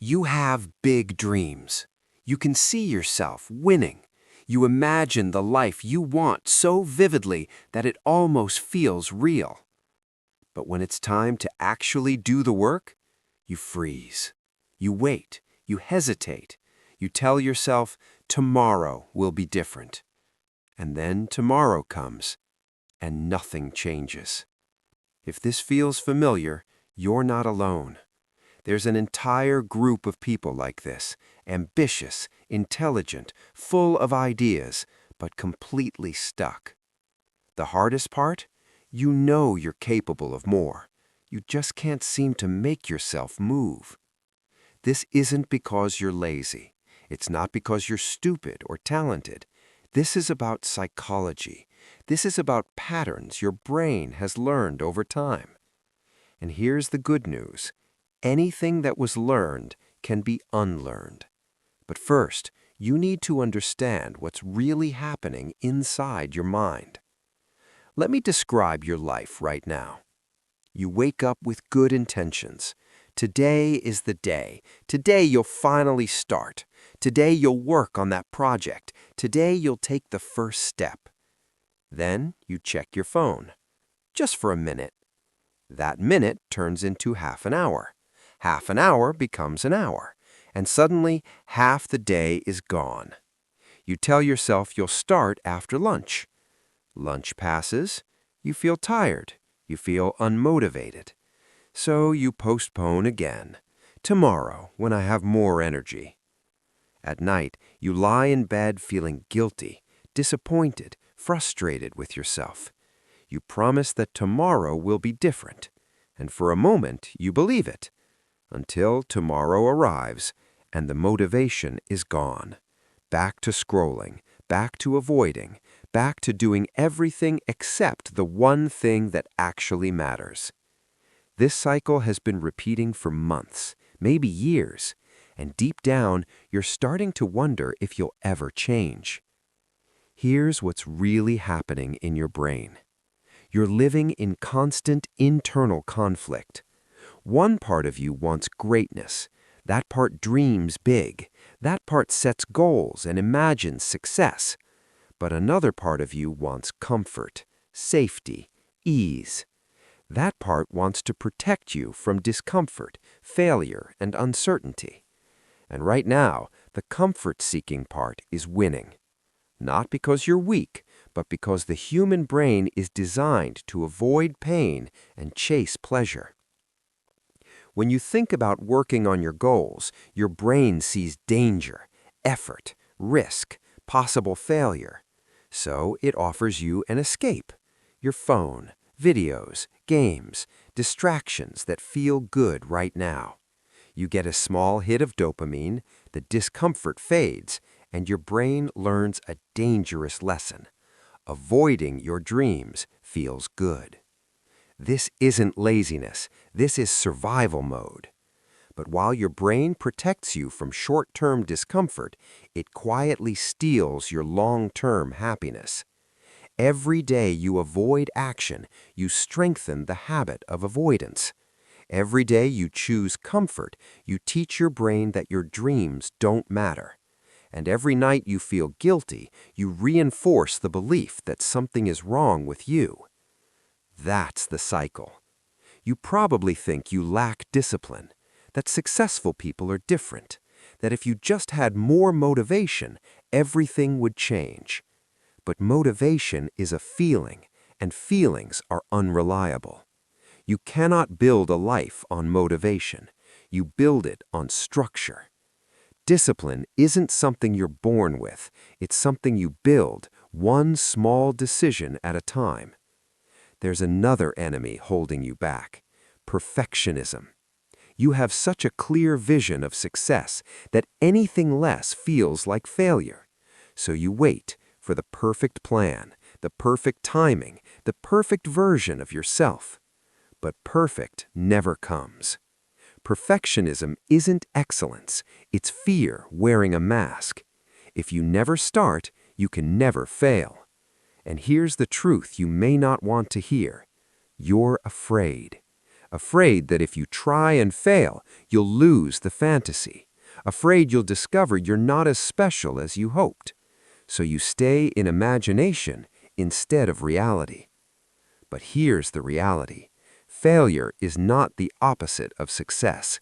You have big dreams. You can see yourself winning. You imagine the life you want so vividly that it almost feels real. But when it's time to actually do the work, you freeze. You wait. You hesitate. You tell yourself, tomorrow will be different. And then tomorrow comes, and nothing changes. If this feels familiar, you're not alone. There's an entire group of people like this, ambitious, intelligent, full of ideas, but completely stuck. The hardest part? You know you're capable of more. You just can't seem to make yourself move. This isn't because you're lazy. It's not because you're stupid or talented. This is about psychology. This is about patterns your brain has learned over time. And here's the good news. Anything that was learned can be unlearned. But first, you need to understand what's really happening inside your mind. Let me describe your life right now. You wake up with good intentions. Today is the day. Today you'll finally start. Today you'll work on that project. Today you'll take the first step. Then you check your phone. Just for a minute. That minute turns into half an hour. Half an hour becomes an hour. And suddenly, half the day is gone. You tell yourself you'll start after lunch. Lunch passes. You feel tired. You feel unmotivated. So you postpone again. Tomorrow, when I have more energy. At night, you lie in bed feeling guilty, disappointed, frustrated with yourself. You promise that tomorrow will be different. And for a moment, you believe it. Until tomorrow arrives and the motivation is gone. Back to scrolling, back to avoiding, back to doing everything except the one thing that actually matters. This cycle has been repeating for months, maybe years, and deep down, you're starting to wonder if you'll ever change. Here's what's really happening in your brain. You're living in constant internal conflict. One part of you wants greatness. That part dreams big. That part sets goals and imagines success. But another part of you wants comfort, safety, ease. That part wants to protect you from discomfort, failure, and uncertainty. And right now, the comfort-seeking part is winning. Not because you're weak, but because the human brain is designed to avoid pain and chase pleasure. When you think about working on your goals, your brain sees danger, effort, risk, possible failure. So it offers you an escape. Your phone, videos, games, distractions that feel good right now. You get a small hit of dopamine, the discomfort fades, and your brain learns a dangerous lesson. Avoiding your dreams feels good. This isn't laziness, this is survival mode. But while your brain protects you from short-term discomfort, it quietly steals your long-term happiness. Every day you avoid action, you strengthen the habit of avoidance. Every day you choose comfort, you teach your brain that your dreams don't matter. And every night you feel guilty, you reinforce the belief that something is wrong with you. That's the cycle. You probably think you lack discipline, that successful people are different, that if you just had more motivation, everything would change. But motivation is a feeling, and feelings are unreliable. You cannot build a life on motivation. You build it on structure. Discipline isn't something you're born with. It's something you build, one small decision at a time. There's another enemy holding you back: perfectionism. You have such a clear vision of success that anything less feels like failure. So you wait for the perfect plan, the perfect timing, the perfect version of yourself. But perfect never comes. Perfectionism isn't excellence, it's fear wearing a mask. If you never start, you can never fail. And here's the truth you may not want to hear. You're afraid. Afraid that if you try and fail, you'll lose the fantasy. Afraid you'll discover you're not as special as you hoped. So you stay in imagination instead of reality. But here's the reality. Failure is not the opposite of success.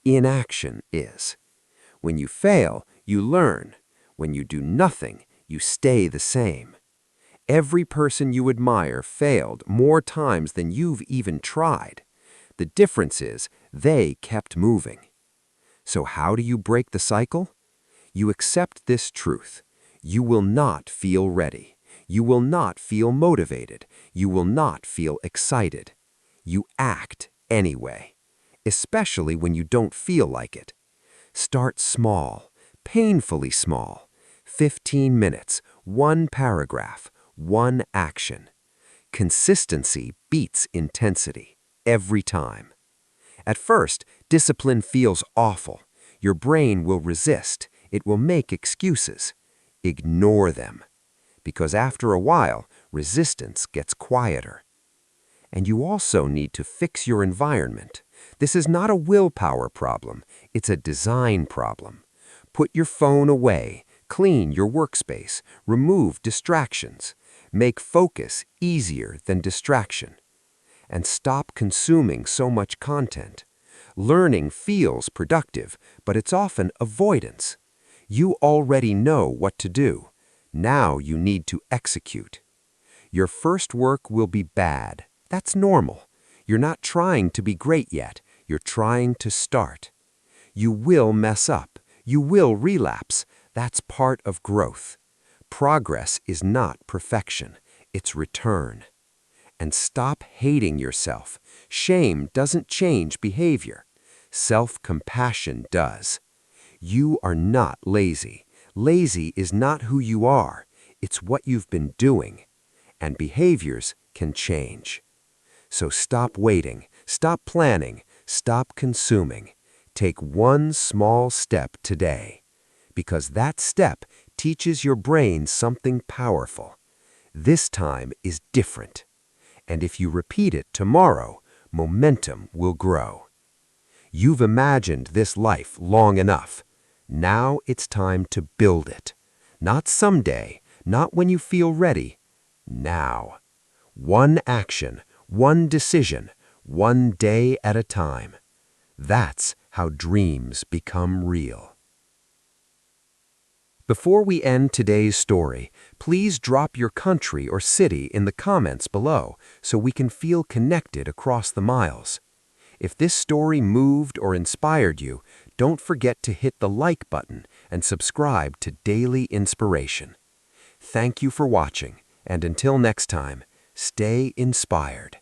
Inaction is. When you fail, you learn. When you do nothing, you stay the same. Every person you admire failed more times than you've even tried. The difference is they kept moving. So how do you break the cycle? You accept this truth. You will not feel ready. You will not feel motivated. You will not feel excited. You act anyway, especially when you don't feel like it. Start small, painfully small. 15 minutes, one paragraph, one action. Consistency beats intensity every time. At first, discipline feels awful. Your brain will resist. It will make excuses. Ignore them. Because after a while, resistance gets quieter. And you also need to fix your environment. This is not a willpower problem. It's a design problem. Put your phone away. Clean your workspace. Remove distractions. Make focus easier than distraction. And stop consuming so much content. Learning feels productive, but it's often avoidance. You already know what to do. Now you need to execute. Your first work will be bad. That's normal. You're not trying to be great yet. You're trying to start. You will mess up. You will relapse. That's part of growth. Progress is not perfection. It's return. And stop hating yourself. Shame doesn't change behavior. Self-compassion does. You are not lazy. Lazy is not who you are. It's what you've been doing. And behaviors can change. So stop waiting. Stop planning. Stop consuming. Take one small step today. Because that step teaches your brain something powerful. This time is different. And if you repeat it tomorrow, momentum will grow. You've imagined this life long enough. Now it's time to build it. Not someday, not when you feel ready. Now. One action, one decision, one day at a time. That's how dreams become real. Before we end today's story, please drop your country or city in the comments below so we can feel connected across the miles. If this story moved or inspired you, don't forget to hit the like button and subscribe to Daily Inspiration. Thank you for watching, and until next time, stay inspired.